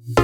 Welcome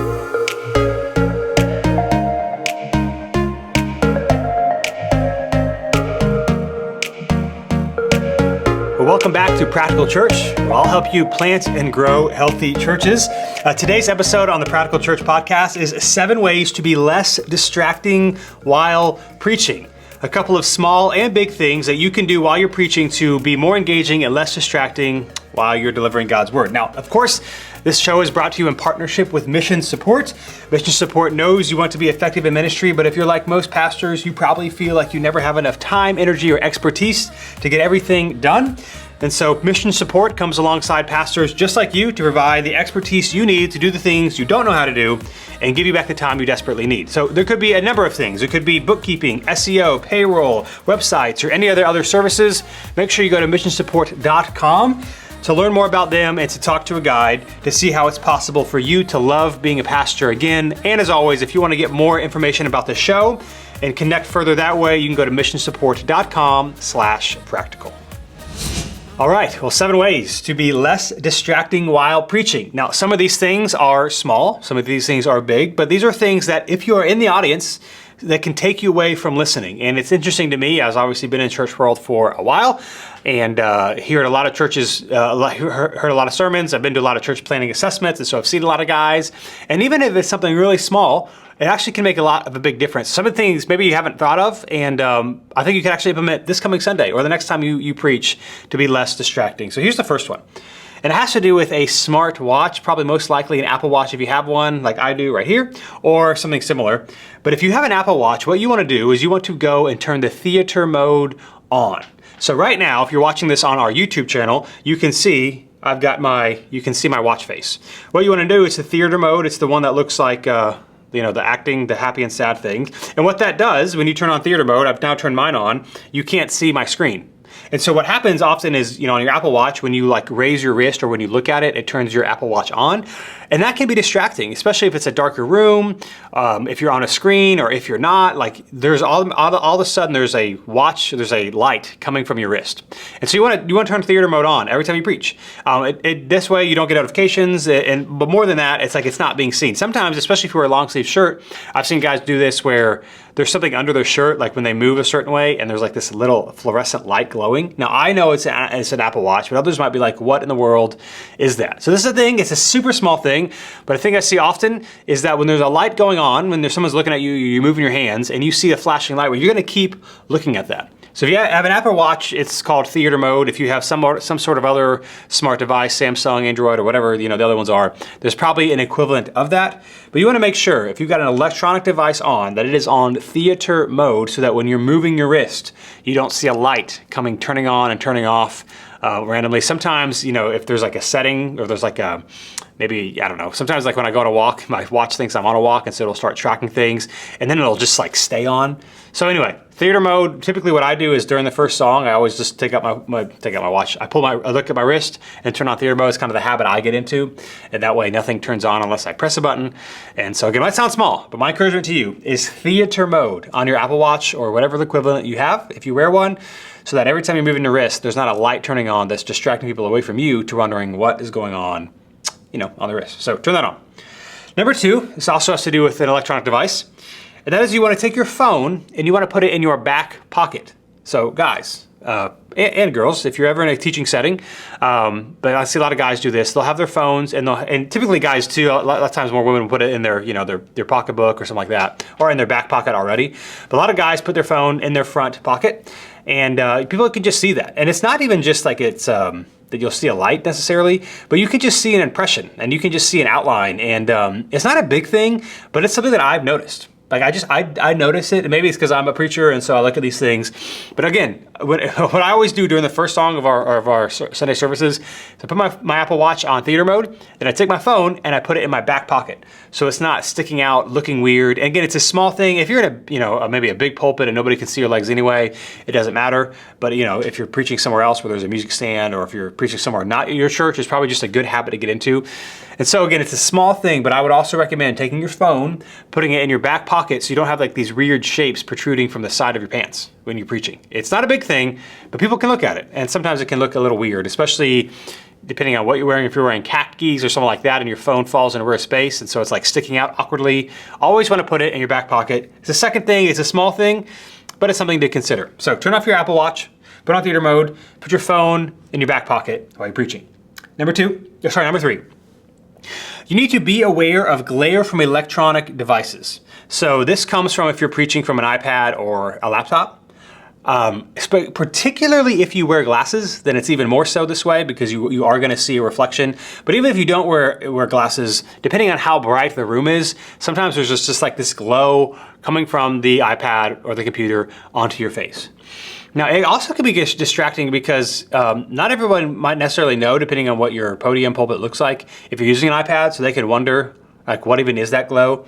back to Practical Church, where I'll help you plant and grow healthy churches. Today's episode on the Practical Church podcast is 7 ways to be less distracting while preaching. A couple of small and big things that you can do while you're preaching to be more engaging and less distracting while you're delivering God's word. Now, of course, this show is brought to you in partnership with Mission Support. Mission Support knows you want to be effective in ministry, but if you're like most pastors, you probably feel like you never have enough time, energy, or expertise to get everything done. And so Mission Support comes alongside pastors just like you to provide the expertise you need to do the things you don't know how to do and give you back the time you desperately need. So there could be a number of things. It could be bookkeeping, SEO, payroll, websites, or any other services. Make sure you go to missionsupport.com to learn more about them and to talk to a guide to see how it's possible for you to love being a pastor again. And as always, if you want to get more information about the show and connect further that way, you can go to missionsupport.com/practical. All right, well, 7 ways to be less distracting while preaching. Now, some of these things are small, some of these things are big, but these are things that if you are in the audience, that can take you away from listening. And it's interesting to me, I've obviously been in church world for a while, and heard a lot of churches, heard a lot of sermons. I've been to a lot of church planning assessments, and so I've seen a lot of guys. And even if it's something really small, it actually can make a big difference. Some of the things maybe you haven't thought of, and I think you can actually implement this coming Sunday or the next time you preach to be less distracting. So here's the first one. And it has to do with a smart watch, probably most likely an Apple Watch if you have one like I do right here, or something similar. But if you have an Apple Watch, what you want to do is you want to go and turn the theater mode on. So right now, if you're watching this on our YouTube channel, you can see you can see my watch face. What you want to do is the theater mode. It's the one that looks like the acting, the happy and sad thing. And what that does, when you turn on theater mode, I've now turned mine on, you can't see my screen. And so what happens often is, on your Apple Watch, when you raise your wrist or when you look at it, it turns your Apple Watch on. And that can be distracting, especially if it's a darker room, if you're on a screen or if you're not. There's all of a sudden there's a light coming from your wrist. And so you want to turn theater mode on every time you preach. This way you don't get notifications, but more than that, it's not being seen. Sometimes, especially if you wear a long sleeve shirt, I've seen guys do this where there's something under their shirt, like when they move a certain way, and there's this little fluorescent light glowing. Now, I know it's an Apple Watch, but others might be like, what in the world is that? So this is a thing, it's a super small thing, but a thing I see often is that when there's a light going on, when someone's looking at you, you're moving your hands, and you see a flashing light, well, you're gonna keep looking at that. So if you have an Apple Watch, it's called theater mode. If you have some sort of other smart device, Samsung, Android, or whatever the other ones are, there's probably an equivalent of that. But you want to make sure if you've got an electronic device on, that it is on theater mode so that when you're moving your wrist, you don't see a light turning on and turning off randomly. Sometimes, if there's a setting or there's maybe, I don't know, sometimes when I go on a walk, my watch thinks I'm on a walk, and so it'll start tracking things, and then it'll just stay on. So anyway, theater mode, typically what I do is during the first song, I always just take out my watch. I look at my wrist and turn on theater mode. It's kind of the habit I get into, and that way nothing turns on unless I press a button. And so again, it might sound small, but my encouragement to you is theater mode on your Apple Watch or whatever the equivalent you have, if you wear one, so that every time you're moving your wrist, there's not a light turning on that's distracting people away from you to wondering what is going on, on the wrist. So turn that on. Number 2, this also has to do with an electronic device, and that is you want to take your phone and you want to put it in your back pocket. So guys, and girls, if you're ever in a teaching setting, but I see a lot of guys do this. They'll have their phones, and typically guys too. A lot of times more women will put it in their their pocketbook or something like that, or in their back pocket already. But a lot of guys put their phone in their front pocket, and people can just see that. And it's not even just it's that you'll see a light necessarily, but you can just see an impression, and you can just see an outline. And it's not a big thing, but it's something that I've noticed. I notice it, and maybe it's because I'm a preacher and so I look at these things. But again, what I always do during the first song of our Sunday services is I put my Apple Watch on theater mode, then I take my phone and I put it in my back pocket. So it's not sticking out, looking weird. And again, it's a small thing. If you're in maybe a big pulpit and nobody can see your legs anyway, it doesn't matter. But if you're preaching somewhere else where there's a music stand, or if you're preaching somewhere not your church, it's probably just a good habit to get into. And so again, it's a small thing, but I would also recommend taking your phone, putting it in your back pocket so you don't have these weird shapes protruding from the side of your pants when you're preaching. It's not a big thing, but people can look at it. And sometimes it can look a little weird, especially depending on what you're wearing, if you're wearing khakis or something like that and your phone falls in a weird space and so it's like sticking out awkwardly, always want to put it in your back pocket. The second thing is a small thing, but it's something to consider. So turn off your Apple Watch, put on theater mode, put your phone in your back pocket while you're preaching. Number three. You need to be aware of glare from electronic devices. So this comes from if you're preaching from an iPad or a laptop. Particularly if you wear glasses, then it's even more so this way because you are going to see a reflection. But even if you don't wear glasses, depending on how bright the room is, sometimes there's just like this glow coming from the iPad or the computer onto your face. Now, it also can be distracting because not everyone might necessarily know, depending on what your podium pulpit looks like, if you're using an iPad, so they can wonder, like, what even is that glow?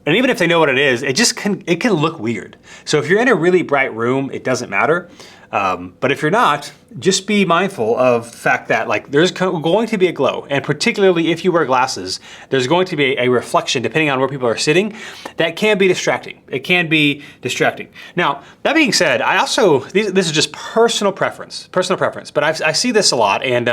And even if they know what it is, it can look weird. So if you're in a really bright room, it doesn't matter. But if you're not, just be mindful of the fact that like there's going to be a glow, and particularly if you wear glasses, there's going to be a reflection depending on where people are sitting. That can be distracting. It can be distracting. Now, that being said, this is just personal preference, but I see this a lot, and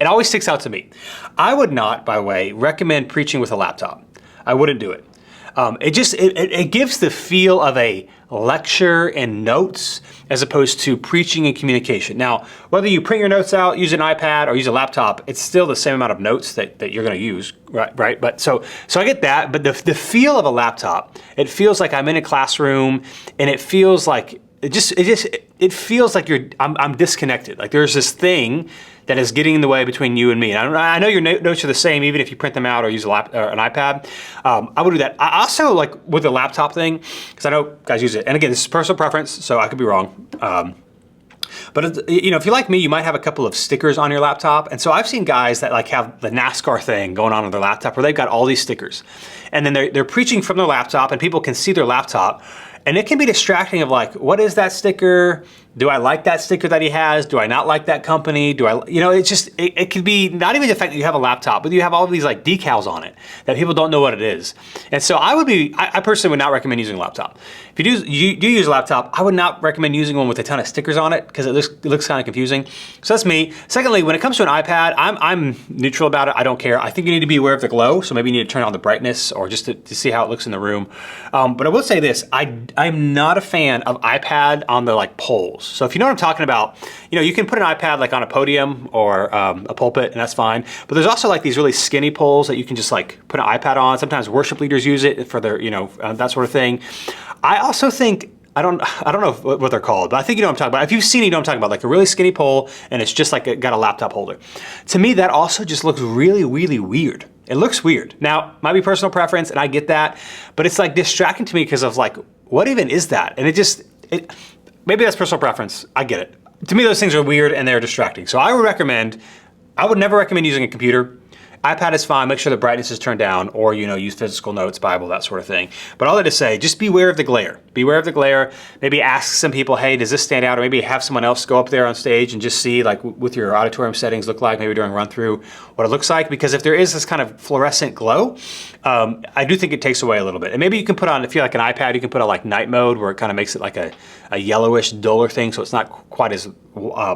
it always sticks out to me. I would not, by the way, recommend preaching with a laptop. I wouldn't do it. It gives the feel of a lecture and notes as opposed to preaching and communication. Now, whether you print your notes out, use an iPad, or use a laptop, it's still the same amount of notes that you're going to use, right? But so I get that, but the feel of a laptop, it feels like I'm in a classroom, and it feels like it feels like I'm disconnected. Like there's this thing that is getting in the way between you and me. And I know your notes are the same, even if you print them out or use an iPad. I would do that. I also like with the laptop thing, because I know guys use it. And again, this is personal preference, so I could be wrong. But if you're like me, you might have a couple of stickers on your laptop. And so I've seen guys that like have the NASCAR thing going on their laptop where they've got all these stickers. And then they're preaching from their laptop and people can see their laptop. And it can be distracting of like, what is that sticker? Do I like that sticker that he has? Do I not like that company? It could be not even the fact that you have a laptop, but you have all of these like decals on it that people don't know what it is. And so I personally would not recommend using a laptop. If you do use a laptop, I would not recommend using one with a ton of stickers on it because it looks kind of confusing. So that's me. Secondly, when it comes to an iPad, I'm neutral about it. I don't care. I think you need to be aware of the glow. So maybe you need to turn on the brightness or just to see how it looks in the room. But I will say this, I'm not a fan of iPad on the like poles. So if you know what I'm talking about, you can put an iPad like on a podium or a pulpit, and that's fine. But there's also like these really skinny poles that you can just like put an iPad on. Sometimes worship leaders use it for their, that sort of thing. I also think, I don't know what they're called, but I think you know what I'm talking about. If you've seen it, you know what I'm talking about, like a really skinny pole, and it's just like got a laptop holder. To me, that also just looks really, really weird. It looks weird. Now, might be personal preference, and I get that, but it's like distracting to me because of like, what even is that? And maybe that's personal preference. I get it. To me, those things are weird and they're distracting. So I would never recommend using a computer. iPad is fine, make sure the brightness is turned down, or use physical notes, Bible, that sort of thing. But all that to say, just beware of the glare. Beware of the glare. Maybe ask some people, hey, does this stand out? Or maybe have someone else go up there on stage and just see like with your auditorium settings look like, maybe during run through, what it looks like. Because if there is this kind of fluorescent glow, I do think it takes away a little bit. And maybe you can put on, if you like an iPad, you can put on like night mode where it kind of makes it like a yellowish, duller thing, so it's not quite as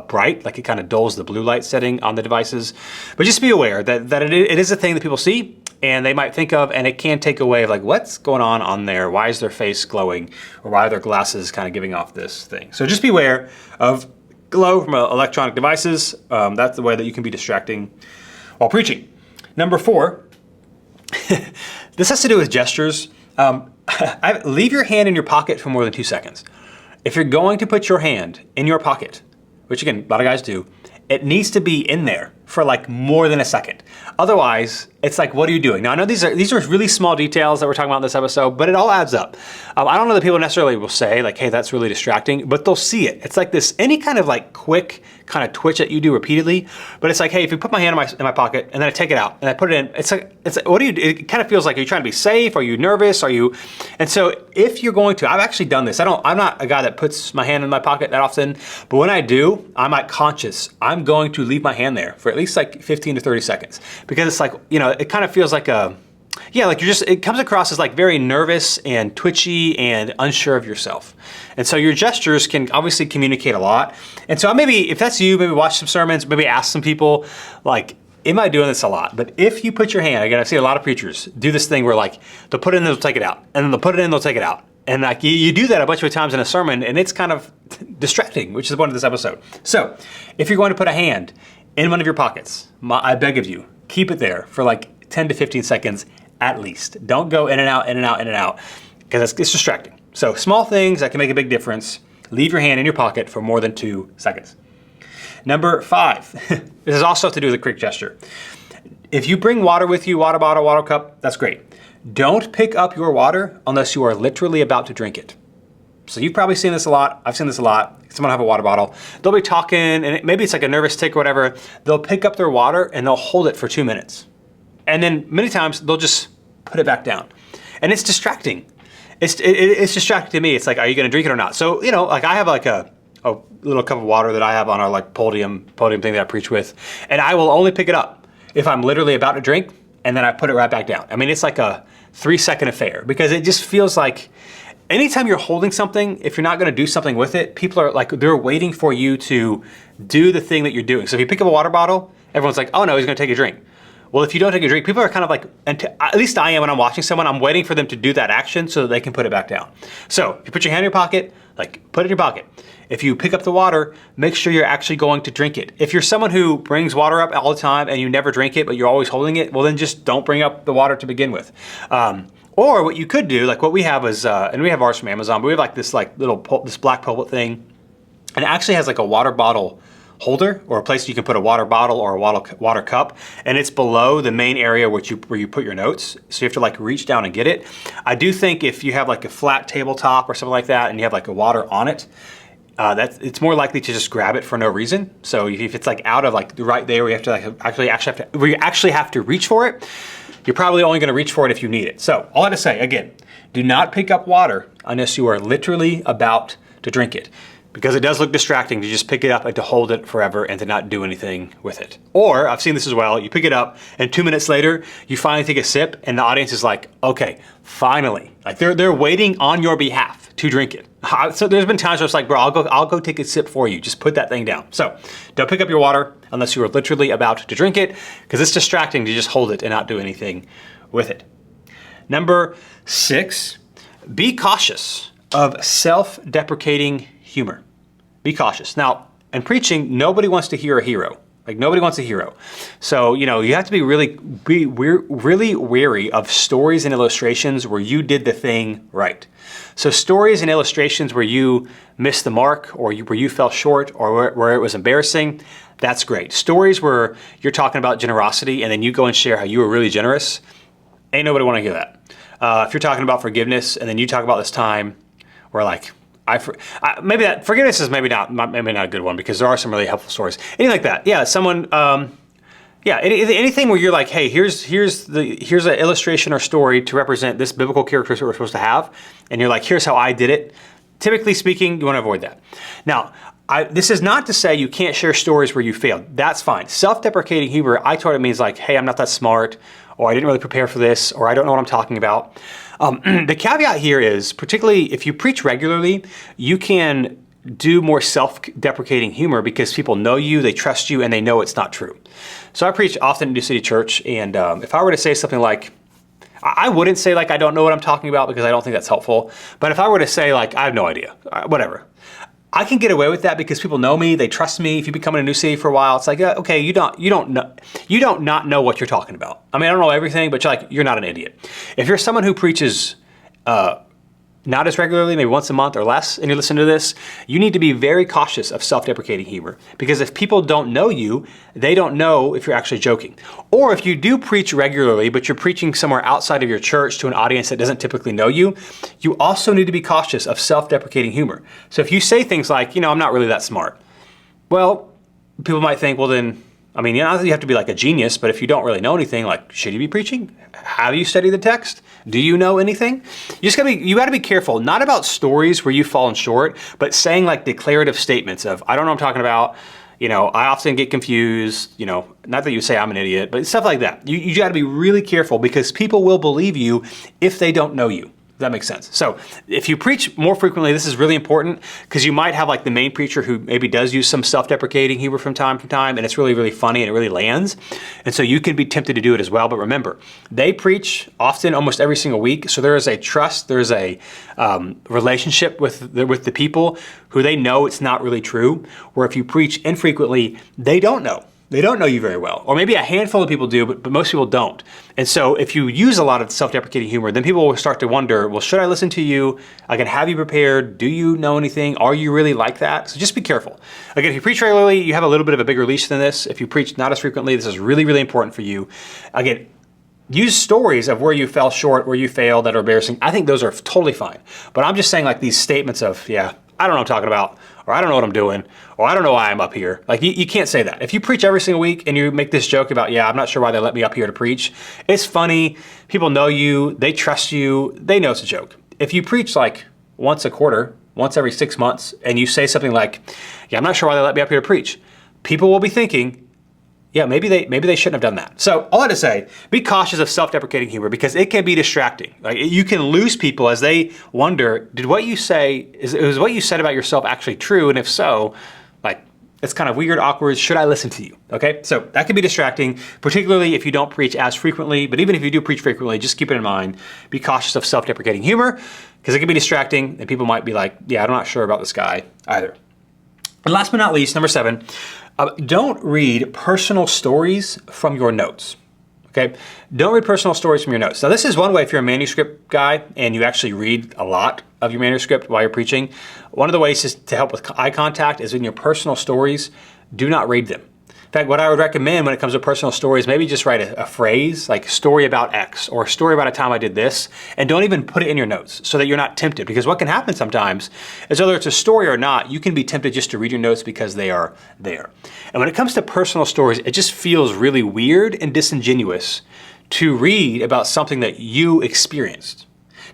bright, like it kind of dulls the blue light setting on the devices. But just be aware that it is a thing that people see and they might think of, and it can take away of like, what's going on there? Why is their face glowing? Or why are their glasses kind of giving off this thing? So just beware of glow from electronic devices. That's the way that you can be distracting while preaching. Number 4, this has to do with gestures. Leave your hand in your pocket for more than 2 seconds. If you're going to put your hand in your pocket, which again, a lot of guys do, it needs to be in there for like more than a second. Otherwise, it's like, what are you doing? Now, I know these are really small details that we're talking about in this episode, but it all adds up. I don't know that people necessarily will say like, hey, that's really distracting, but they'll see it. It's like this, any kind of like quick kind of twitch that you do repeatedly, but it's like, hey, if you put my hand in my pocket and then I take it out and I put it in, it's like, what do you do? It kind of feels like, are you trying to be safe? Are you nervous? And so if you're going to, I've actually done this. I'm not a guy that puts my hand in my pocket that often, but when I do, I'm like conscious. I'm going to leave my hand there for at least like 15 to 30 seconds because it's like, it kind of feels like Yeah, like it comes across as like very nervous and twitchy and unsure of yourself. And so your gestures can obviously communicate a lot. And so maybe, if that's you, maybe watch some sermons, maybe ask some people, like, am I doing this a lot? But if you put your hand, again, I've seen a lot of preachers do this thing where like, they'll put it in, they'll take it out. And then they'll put it in, they'll take it out. And like you do that a bunch of times in a sermon, and it's kind of distracting, which is the point of this episode. So if you're going to put a hand in one of your pockets, I beg of you, keep it there for like 10 to 15 seconds at least. Don't go in and out, in and out, in and out, because it's distracting. So small things that can make a big difference. Leave your hand in your pocket for more than 2 seconds. Number 5, this is also to do with a quick gesture. If you bring water with you, water bottle, water cup, that's great. Don't pick up your water unless you are literally about to drink it. So you've probably seen this a lot. I've seen this a lot. Someone will have a water bottle. They'll be talking, and maybe it's like a nervous tick or whatever. They'll pick up their water and they'll hold it for 2 minutes. And then many times they'll just put it back down. And it's distracting. It's distracting to me. It's like, are you gonna drink it or not? So, like I have like a little cup of water that I have on our like podium thing that I preach with. And I will only pick it up if I'm literally about to drink, and then I put it right back down. I mean, it's like a 3-second affair, because it just feels like anytime you're holding something, if you're not gonna do something with it, people are like, they're waiting for you to do the thing that you're doing. So if you pick up a water bottle, everyone's like, oh no, he's gonna take a drink. Well, if you don't take a drink, people are kind of like, at least I am when I'm watching someone, I'm waiting for them to do that action so that they can put it back down. So if you put your hand in your pocket, like put it in your pocket. If you pick up the water, make sure you're actually going to drink it. If you're someone who brings water up all the time and you never drink it, but you're always holding it, well then just don't bring up the water to begin with. Or what you could do, like what we have is, and we have ours from Amazon, but we have like this this black pulpit thing, and it actually has like a water bottle holder, or a place you can put a water bottle or a water cup, and it's below the main area where you put your notes. So you have to like reach down and get it. I do think if you have like a flat tabletop or something like that, and you have like a water on it, it's more likely to just grab it for no reason. So if it's like out of like right there, where you have to like where you actually have to reach for it, you're probably only going to reach for it if you need it. So all I have to say again, do not pick up water unless you are literally about to drink it, because it does look distracting to just pick it up and to hold it forever and to not do anything with it. Or I've seen this as well, you pick it up and 2 minutes later, you finally take a sip and the audience is like, okay, finally. Like they're waiting on your behalf to drink it. So there's been times where it's like, bro, I'll go take a sip for you. Just put that thing down. So don't pick up your water unless you are literally about to drink it, because it's distracting to just hold it and not do anything with it. Number 6, be cautious of self-deprecating humor. Be cautious. Now, in preaching, nobody wants to hear a hero. Like nobody wants a hero. So, you have to be really wary of stories and illustrations where you did the thing right. So stories and illustrations where you missed the mark, or where you fell short, or where it was embarrassing, that's great. Stories where you're talking about generosity and then you go and share how you were really generous, ain't nobody want to hear that. If you're talking about forgiveness and then you talk about this time where like, maybe that forgiveness is maybe not a good one, because there are some really helpful stories. Anything like that. Yeah, someone, anything where you're like, hey, here's an illustration or story to represent this biblical characteristic we're supposed to have, and you're like, here's how I did it. Typically speaking, you want to avoid that. Now, this is not to say you can't share stories where you failed. That's fine. Self-deprecating humor, I thought it means like, hey, I'm not that smart, or I didn't really prepare for this, or I don't know what I'm talking about. The caveat here is, particularly if you preach regularly, you can do more self-deprecating humor because people know you, they trust you, and they know it's not true. So I preach often in New City Church, and if I were to say something like, I wouldn't say like I don't know what I'm talking about, because I don't think that's helpful, but if I were to say like I have no idea, whatever, I can get away with that because people know me, they trust me. If you've been coming to New City for a while, it's like, okay, you don't not know what you're talking about. I mean, I don't know everything, but you're not an idiot. If you're someone who preaches not as regularly, maybe once a month or less, and you listen to this, you need to be very cautious of self-deprecating humor, because if people don't know you, they don't know if you're actually joking. Or if you do preach regularly, but you're preaching somewhere outside of your church to an audience that doesn't typically know you, you also need to be cautious of self-deprecating humor. So if you say things like, I'm not really that smart, well, people might think, well then, I mean, not that you have to be like a genius, but if you don't really know anything, like, should you be preaching? Have you studied the text? Do you know anything? You gotta be careful, not about stories where you've fallen short, but saying like declarative statements of, I don't know what I'm talking about, I often get confused, not that you say I'm an idiot, but stuff like that. You got to be really careful because people will believe you if they don't know you. If that makes sense. So if you preach more frequently, this is really important because you might have like the main preacher who maybe does use some self-deprecating humor from time to time, and it's really, really funny and it really lands. And so you can be tempted to do it as well. But remember, they preach often almost every single week. So there is a trust, there's a relationship with the people who they know it's not really true. Where if you preach infrequently, they don't know. They don't know you very well. Or maybe a handful of people do, but most people don't. And so if you use a lot of self-deprecating humor, then people will start to wonder, well, should I listen to you? I can have you prepared. Do you know anything? Are you really like that? So just be careful. Again, if you preach regularly, you have a little bit of a bigger leash than this. If you preach not as frequently, this is really, really important for you. Again, use stories of where you fell short, where you failed that are embarrassing. I think those are totally fine. But I'm just saying like these statements of, yeah, I don't know what I'm talking about, or I don't know what I'm doing, or I don't know why I'm up here. Like you can't say that. If you preach every single week and you make this joke about, yeah, I'm not sure why they let me up here to preach, it's funny. People know you, they trust you, they know it's a joke. If you preach like once a quarter, once every 6 months, and you say something like, yeah, I'm not sure why they let me up here to preach, people will be thinking, yeah, maybe they shouldn't have done that. So all I had to say, be cautious of self-deprecating humor because it can be distracting. Like you can lose people as they wonder, was what you said about yourself actually true? And if so, like it's kind of weird, awkward. Should I listen to you? Okay, so that can be distracting, particularly if you don't preach as frequently. But even if you do preach frequently, just keep it in mind. Be cautious of self-deprecating humor because it can be distracting, and people might be like, yeah, I'm not sure about this guy either. And last but not least, number 7. Don't read personal stories from your notes, okay? Don't read personal stories from your notes. Now, this is one way if you're a manuscript guy and you actually read a lot of your manuscript while you're preaching. One of the ways to help with eye contact is in your personal stories, do not read them. In fact, what I would recommend when it comes to personal stories, maybe just write a phrase like story about X or story about a time I did this, and don't even put it in your notes so that you're not tempted. Because what can happen sometimes is whether it's a story or not, you can be tempted just to read your notes because they are there. And when it comes to personal stories, it just feels really weird and disingenuous to read about something that you experienced.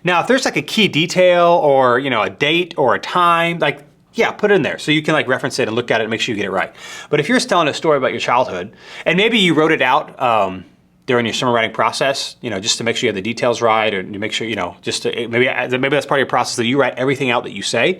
Now, if there's like a key detail or, a date or a time, like, yeah, put it in there so you can like reference it and look at it and make sure you get it right. But if you're just telling a story about your childhood and maybe you wrote it out during your sermon writing process, just to make sure you have the details right, or to make sure, maybe that's part of your process that you write everything out that you say.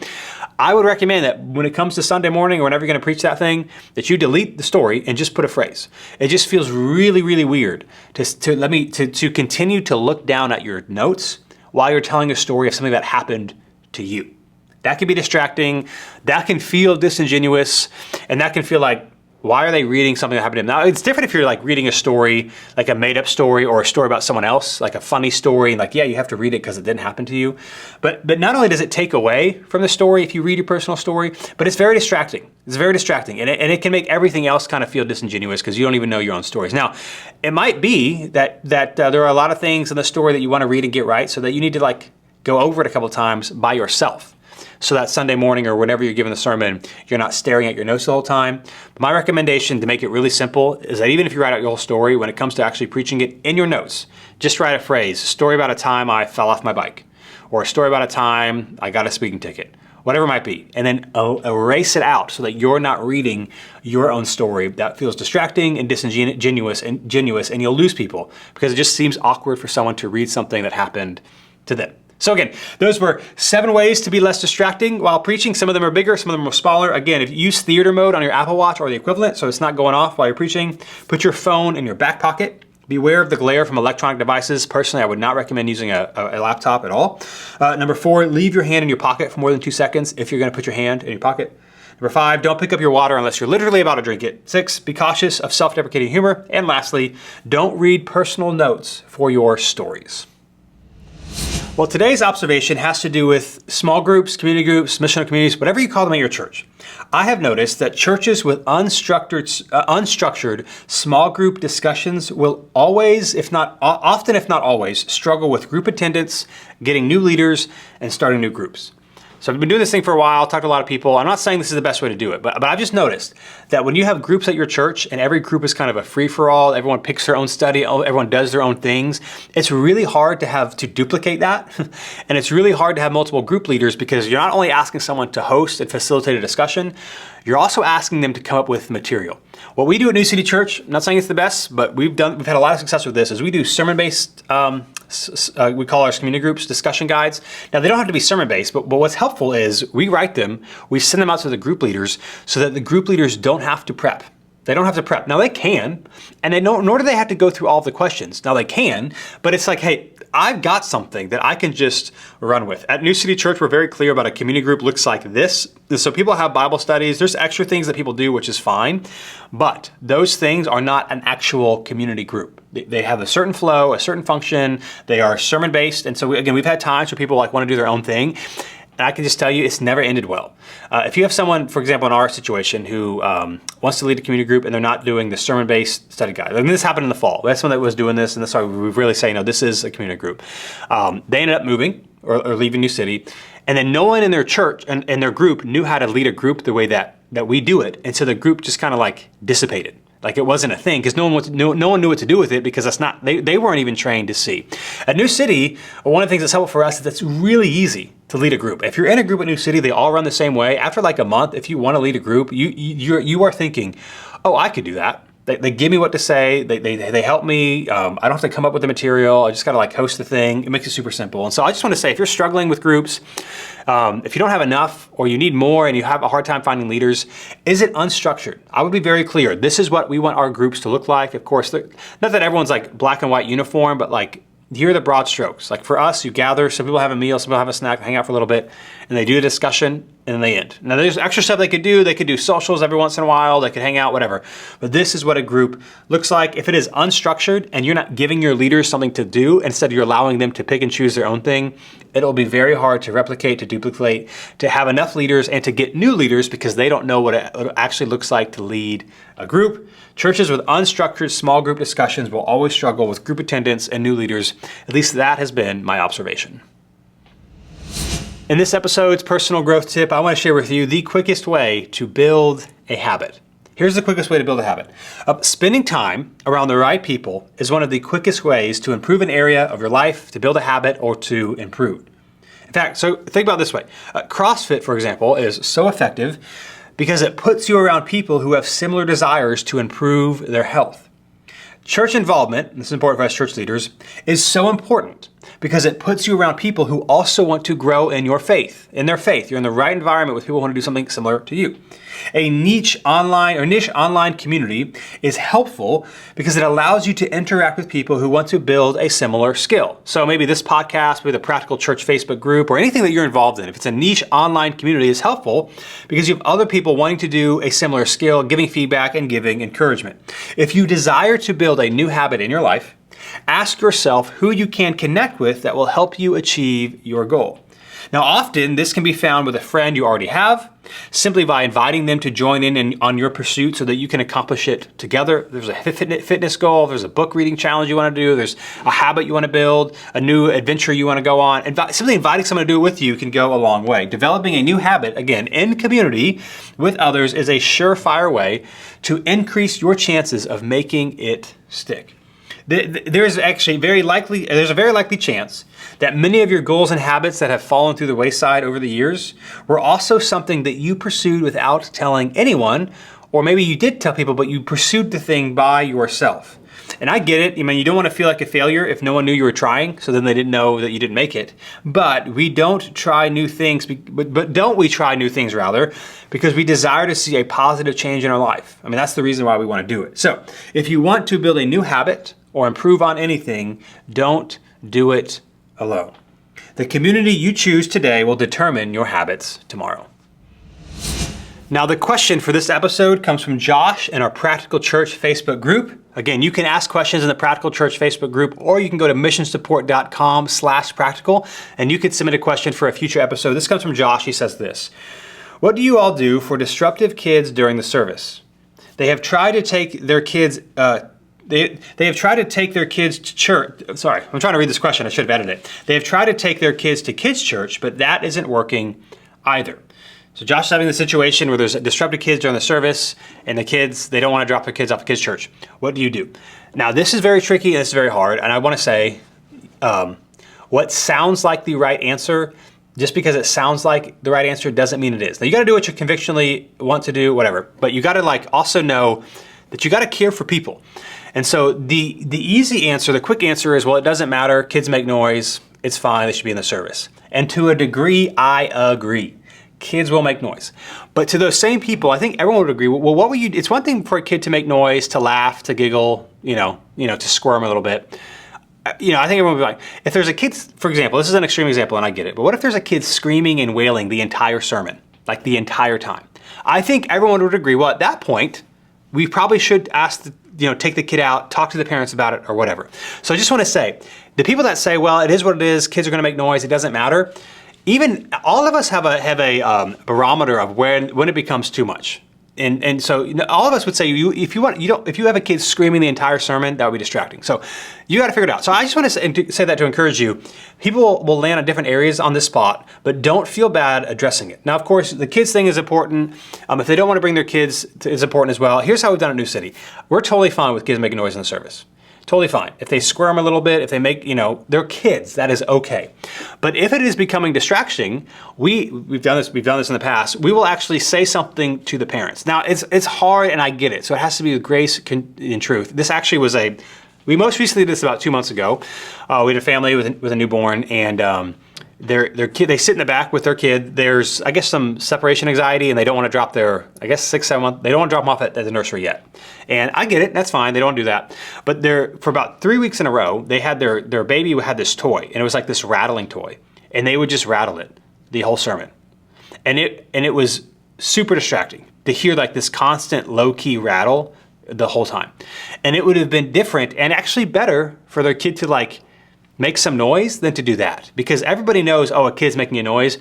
I would recommend that when it comes to Sunday morning or whenever you're going to preach that thing, that you delete the story and just put a phrase. It just feels really, really weird to continue to look down at your notes while you're telling a story of something that happened to you. That can be distracting, that can feel disingenuous, and that can feel like, why are they reading something that happened to them? Now, it's different if you're like reading a story, like a made up story or a story about someone else, like a funny story, and like, yeah, you have to read it because it didn't happen to you. But not only does it take away from the story if you read your personal story, but it's very distracting. It's very distracting, and it can make everything else kind of feel disingenuous because you don't even know your own stories. Now, it might be that there are a lot of things in the story that you want to read and get right, so that you need to like go over it a couple of times by yourself. So that Sunday morning or whenever you're giving the sermon, you're not staring at your notes the whole time. But my recommendation to make it really simple is that even if you write out your whole story, when it comes to actually preaching it in your notes, just write a phrase, story about a time I fell off my bike, or a story about a time I got a speeding ticket, whatever it might be, and then erase it out so that you're not reading your own story. That feels distracting and disingenuous and you'll lose people because it just seems awkward for someone to read something that happened to them. So again, those were 7 ways to be less distracting while preaching. Some of them are bigger, some of them are smaller. Again, if you use theater mode on your Apple Watch or the equivalent, so it's not going off while you're preaching, put your phone in your back pocket. Beware of the glare from electronic devices. Personally, I would not recommend using a laptop at all. Number 4, leave your hand in your pocket for more than 2 seconds if you're gonna put your hand in your pocket. Number 5, don't pick up your water unless you're literally about to drink it. 6, be cautious of self-deprecating humor. And lastly, don't read personal notes for your stories. Well, today's observation has to do with small groups, community groups, missional communities, whatever you call them at your church. I have noticed that churches with unstructured small group discussions will always, often if not always, struggle with group attendance, getting new leaders, and starting new groups. So I've been doing this thing for a while, talked to a lot of people. I'm not saying this is the best way to do it, but I've just noticed that when you have groups at your church and every group is kind of a free-for-all, everyone picks their own study, everyone does their own things, it's really hard to have to duplicate that. And it's really hard to have multiple group leaders because you're not only asking someone to host and facilitate a discussion, you're also asking them to come up with material. What we do at New City Church, I'm not saying it's the best, but we've had a lot of success with this, is we do sermon-based, we call our community groups discussion guides. Now, they don't have to be sermon-based, but what's helpful is we write them, we send them out to the group leaders so that the group leaders don't have to prep. They don't have to prep. Now they can, and nor do they have to go through all of the questions. Now they can, but it's like, hey, I've got something that I can just run with. At New City Church, we're very clear about a community group looks like this. So people have Bible studies. There's extra things that people do, which is fine, but those things are not an actual community group. They have a certain flow, a certain function. They are sermon-based, and so we've had times where people want to do their own thing. And I can just tell you, it's never ended well. If you have someone, for example, in our situation who wants to lead a community group and they're not doing the sermon-based study guide. I mean, this happened in the fall. That's someone that was doing this, and that's why we really say, no, this is a community group. They ended up moving or leaving New City, and then no one in their church and their group knew how to lead a group the way that we do it. And so the group just kind of like dissipated. Like it wasn't a thing because no one knew what to do with it because they weren't even trained to see. At New City, one of the things that's helpful for us is it's really easy to lead a group. If you're in a group at New City, they all run the same way. After like a month, if you want to lead a group, you are thinking, oh, I could do that. They give me what to say. They help me. I don't have to come up with the material. I just got to like host the thing. It makes it super simple. And so I just want to say, if you're struggling with groups, if you don't have enough or you need more and you have a hard time finding leaders, is it unstructured? I would be very clear. This is what we want our groups to look like. Of course, not that everyone's like black and white uniform, but like here are the broad strokes. Like for us, you gather, some people have a meal, some people have a snack, hang out for a little bit, and they do a discussion, and then they end. Now there's extra stuff they could do. They could do socials every once in a while. They could hang out, whatever. But this is what a group looks like. If it is unstructured and you're not giving your leaders something to do, instead you're allowing them to pick and choose their own thing, it'll be very hard to replicate, to duplicate, to have enough leaders, and to get new leaders because they don't know what it actually looks like to lead a group. Churches with unstructured small group discussions will always struggle with group attendance and new leaders. At least that has been my observation. In this episode's personal growth tip, I want to share with you the quickest way to build a habit. Here's the quickest way to build a habit. Spending time around the right people is one of the quickest ways to improve an area of your life, to build a habit, or to improve. In fact, so think about it this way. CrossFit, for example, is so effective because it puts you around people who have similar desires to improve their health. Church involvement, and this is important for us church leaders, is so important because it puts you around people who also want to grow in your faith, in their faith. You're in the right environment with people who want to do something similar to you. A niche online community is helpful because it allows you to interact with people who want to build a similar skill. So maybe this podcast, maybe the Practical Church Facebook group, or anything that you're involved in, if it's a niche online community, is helpful because you have other people wanting to do a similar skill, giving feedback and giving encouragement. If you desire to build a new habit in your life, ask yourself who you can connect with that will help you achieve your goal. Now, often this can be found with a friend you already have, simply by inviting them to join in on your pursuit so that you can accomplish it together. There's a fitness goal, there's a book reading challenge you want to do, there's a habit you want to build, a new adventure you want to go on. Simply inviting someone to do it with you can go a long way. Developing a new habit, again, in community with others is a surefire way to increase your chances of making it stick. There's a very likely chance that many of your goals and habits that have fallen through the wayside over the years were also something that you pursued without telling anyone, or maybe you did tell people, but you pursued the thing by yourself. And I get it. I mean, you don't want to feel like a failure if no one knew you were trying, so then they didn't know that you didn't make it. But we don't try new things, but don't we try new things rather, because we desire to see a positive change in our life. I mean, that's the reason why we want to do it. So if you want to build a new habit or improve on anything, don't do it alone. The community you choose today will determine your habits tomorrow. Now, the question for this episode comes from Josh in our Practical Church Facebook group. Again, you can ask questions in the Practical Church Facebook group, or you can go to missionsupport.com/practical, and you can submit a question for a future episode. This comes from Josh. He says this: what do you all do for disruptive kids during the service? They have tried to take their kids They have tried to take their kids to church. Sorry, I'm trying to read this question. I should have edited it. They have tried to take their kids to kids' church, but that isn't working either. So Josh is having the situation where there's disruptive kids during the service, and the kids, they don't want to drop their kids off at kids' church. What do you do? Now, this is very tricky and this is very hard, and I want to say what sounds like the right answer, just because it sounds like the right answer doesn't mean it is. Now, you got to do what you convictionally want to do, whatever, but you got to like also know that you got to care for people. And so the easy answer, the quick answer is, well, it doesn't matter. Kids make noise. It's fine. They should be in the service. And to a degree, I agree. Kids will make noise. But to those same people, I think everyone would agree, well, what would you, it's one thing for a kid to make noise, to laugh, to giggle, to squirm a little bit. I think everyone would be like, if there's a kid, for example, this is an extreme example and I get it, but what if there's a kid screaming and wailing the entire sermon, like the entire time? I think everyone would agree, well, at that point, we probably should ask, take the kid out, talk to the parents about it or whatever. So I just want to say, the people that say, well, it is what it is, kids are going to make noise, it doesn't matter. Even all of us have a barometer of when it becomes too much, and so all of us would say if you have a kid screaming the entire sermon, that would be distracting. So you got to figure it out. So I just want to say that to encourage you. People will land on different areas on this spot, but don't feel bad addressing it. Now, of course, the kids thing is important. If they don't want to bring their kids, it's important as well. Here's how we've done at New City. We're totally fine with kids making noise in the service. Totally fine. If they squirm a little bit, if they make, they're kids, that is okay. But if it is becoming distracting, we've done this in the past, we will actually say something to the parents. Now, it's hard and I get it. So it has to be with grace and truth. This actually was we most recently did this about 2 months ago. We had a family with a newborn, and their kid, they sit in the back with their kid. There's, I guess, some separation anxiety, and they don't want to drop their, 6, 7 months, they don't want to drop them off at the nursery yet. And I get it, that's fine, they don't do that. But for about 3 weeks in a row, they had their baby had this toy, and it was like this rattling toy. And they would just rattle it the whole sermon. And it was super distracting to hear like this constant low-key rattle the whole time. And it would have been different and actually better for their kid to like make some noise than to do that, because everybody knows, oh, a kid's making a noise.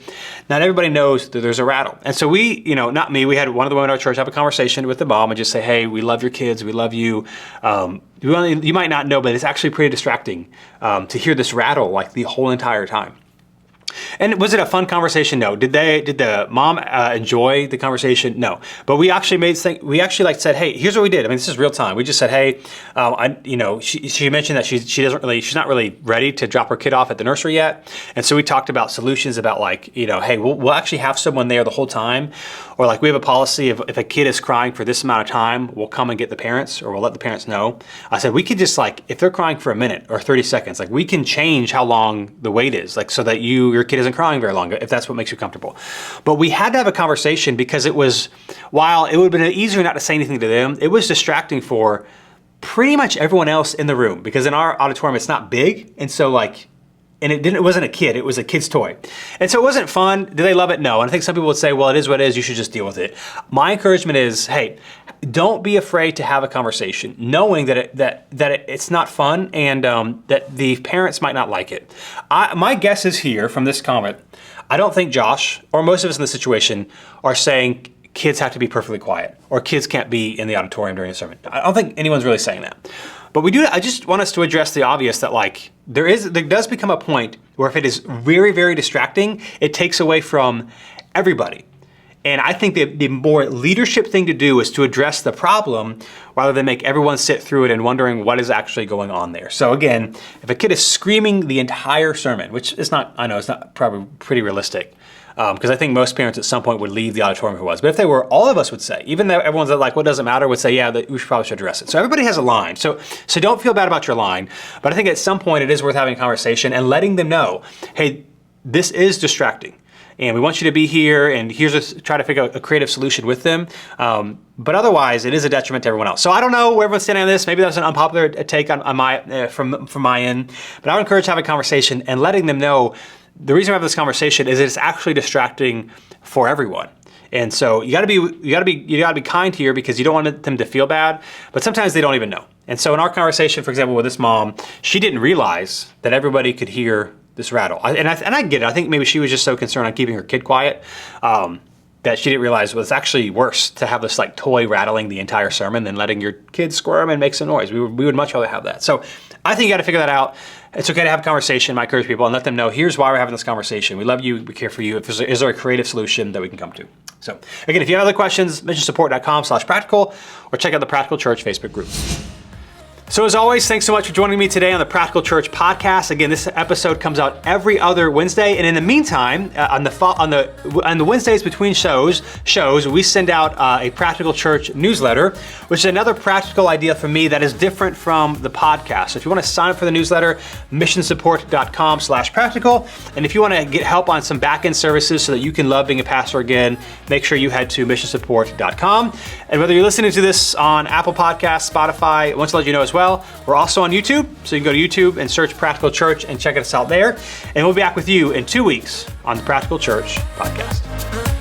Not everybody knows that there's a rattle. And so we, not me, we had one of the women in our church have a conversation with the mom and just say, hey, we love your kids, we love you. You might not know, but it's actually pretty distracting to hear this rattle like the whole entire time. And was it a fun conversation? No. Did the mom enjoy the conversation? No. But we actually said, hey, here's what we did. I mean, this is real time. We just said, hey, she mentioned that she's not really ready to drop her kid off at the nursery yet. And so we talked about solutions about like, hey, we'll actually have someone there the whole time. Or like we have a policy of if a kid is crying for this amount of time, we'll come and get the parents, or we'll let the parents know. I said, we could just like, if they're crying for a minute or 30 seconds, like we can change how long the wait is, like so that your kid isn't crying very long, if that's what makes you comfortable. But we had to have a conversation because while it would have been easier not to say anything to them, it was distracting for pretty much everyone else in the room, because in our auditorium, it's not big. And so like, it wasn't a kid, it was a kid's toy. And so it wasn't fun. Did they love it? No. And I think some people would say, well, it is what it is, you should just deal with it. My encouragement is, hey, don't be afraid to have a conversation, knowing that it's not fun and that the parents might not like it. My guess is here from this comment, I don't think Josh or most of us in this situation are saying kids have to be perfectly quiet or kids can't be in the auditorium during a sermon. I don't think anyone's really saying that. But I just want us to address the obvious that like there does become a point where if it is very, very distracting, it takes away from everybody. And I think the more leadership thing to do is to address the problem rather than make everyone sit through it and wondering what is actually going on there. So again, if a kid is screaming the entire sermon, which is not, I know it's not probably pretty realistic, because I think most parents at some point would leave the auditorium if it was. But if they were, all of us would say, even though everyone's like, what doesn't matter, would say, yeah, we probably should address it. So everybody has a line. So don't feel bad about your line. But I think at some point it is worth having a conversation and letting them know, hey, this is distracting. And we want you to be here, and try to figure out a creative solution with them. But otherwise, it is a detriment to everyone else. So I don't know where everyone's standing on this. Maybe that's an unpopular take from my end. But I would encourage having a conversation and letting them know the reason we have this conversation is it's actually distracting for everyone. And so you gotta be kind here, because you don't want them to feel bad, but sometimes they don't even know. And so in our conversation, for example, with this mom, she didn't realize that everybody could hear this rattle. And I get it. I think maybe she was just so concerned on keeping her kid quiet that she didn't realize it's actually worse to have this like toy rattling the entire sermon than letting your kid squirm and make some noise. We would much rather have that. So I think you got to figure that out. it's okay to have a conversation. I encourage people and let them know, here's why we're having this conversation. We love you, we care for you. Is there a creative solution that we can come to? So again, if you have other questions, missionsupport.com/practical, or check out the Practical Church Facebook group. So as always, thanks so much for joining me today on the Practical Church podcast. Again, this episode comes out every other Wednesday, and in the meantime, on the Wednesdays between shows, we send out a Practical Church newsletter, which is another practical idea for me that is different from the podcast. So if you want to sign up for the newsletter, missionsupport.com/practical, and if you want to get help on some back-end services so that you can love being a pastor again, make sure you head to missionsupport.com. And whether you're listening to this on Apple Podcasts, Spotify, I want to let you know as well, we're also on YouTube, so you can go to YouTube and search Practical Church and check us out there. And we'll be back with you in 2 weeks on the Practical Church podcast.